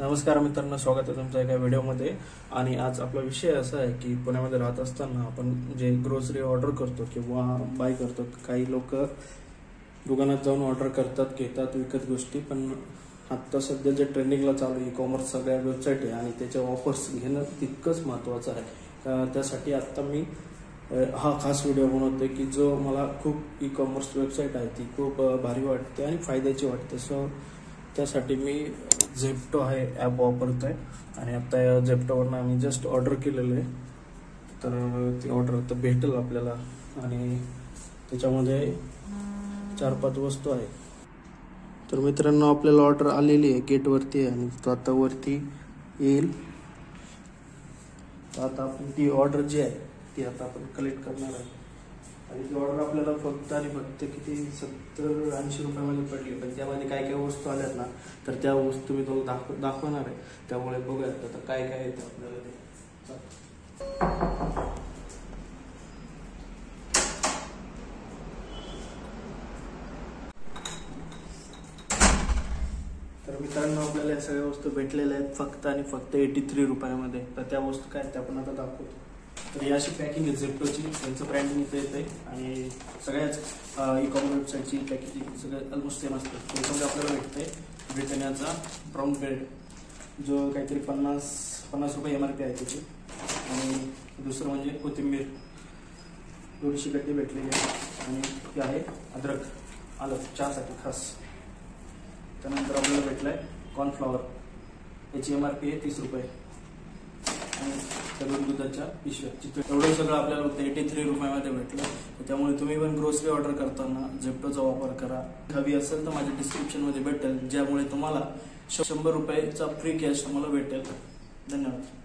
नमस्कार मित्रांनो, स्वागत आहे तुमच्या एका व्हिडिओमध्ये। आणि आज आपला विषय असा आहे की पुण्यामध्ये राहत असताना आपण जे ग्रोसरी ऑर्डर करतो किंवा बाय करतो, काही लोक दुकानात जाऊन ऑर्डर करतात, घेतात विकत गोष्टी, पण आता सध्या जे ट्रेंडिंगला चालू ई कॉमर्स सगळ्या वेबसाईट आहे आणि त्याच्या ऑफर्स घेणं तितकंच महत्त्वाचं आहे। त्यासाठी आता मी हा खास व्हिडिओ बनवतोय की जो मला खूप ई कॉमर्स वेबसाईट आहे ती खूप भारी वाटते आणि फायद्याची वाटते। सो त्यासाठी मी झेप्टो आहे ॲप वापरतोय आणि आता झेप्टोवरनं आम्ही जस्ट ऑर्डर केलेलं आहे, तर ती ऑर्डर आता भेटेल आपल्याला आणि त्याच्यामध्ये 4-5 वस्तू आहे। तर मित्रांनो, आपल्याला ऑर्डर आलेली आहे, गेटवरती आहे आणि तो आता वरती येईल। तर आता आपण ती ऑर्डर जी आहे ती आता आपण कलेक्ट करणार आहे आणि ती ऑर्डर आपल्याला फक्त आणि फक्त किती 70-80 रुपयामध्ये पडली, पण त्यामध्ये काय काय वस्तू आल्यात ना, तर त्या वस्तू मी तुम्हाला दाखवणार आहे। त्यामुळे बघूयात आता काय काय येतं आपल्याला ते। तर मित्रांनो, आपल्याला या सगळ्या वस्तू भेटलेल्या आहेत फक्त आणि फक्त 83 रुपयामध्ये। तर त्या वस्तू काय ते आपण आता दाखवतो। तर ही अशी पॅकिंग आहे झेप्टोची, त्यांचं ब्रँडिंग इथे येते आणि सगळ्याच ई कॉमर्स वेबसाईटची पॅकेजिंग सगळं ऑलमोस्ट सेम असतं। त्याच्यामध्ये आपल्याला भेटतंय ब्रिटानियाचा ब्राऊन ब्रेड, जो काहीतरी 50 रुपये MRP आहे त्याची। आणि दुसरं म्हणजे कोथिंबीर 200 गड्डी भेटलेली आहे आणि ती आहे अद्रक, आलं चहासाठी खास। त्यानंतर आपल्याला भेटलाय कॉर्नफ्लॉवर, याची MRP आहे 30 रुपये आणि तरुण दुधाच्या पिशव्या। एवढं सगळं आपल्याला फक्त 83 रुपयामध्ये भेटलं। त्यामुळे तुम्ही पण ग्रोसरी ऑर्डर करताना झेप्टोचा वापर करा। हवी असेल तर माझ्या डिस्क्रिप्शनमध्ये भेटेल, ज्यामुळे तुम्हाला 100 रुपयाचा फ्री कॅश तुम्हाला भेटेल। धन्यवाद।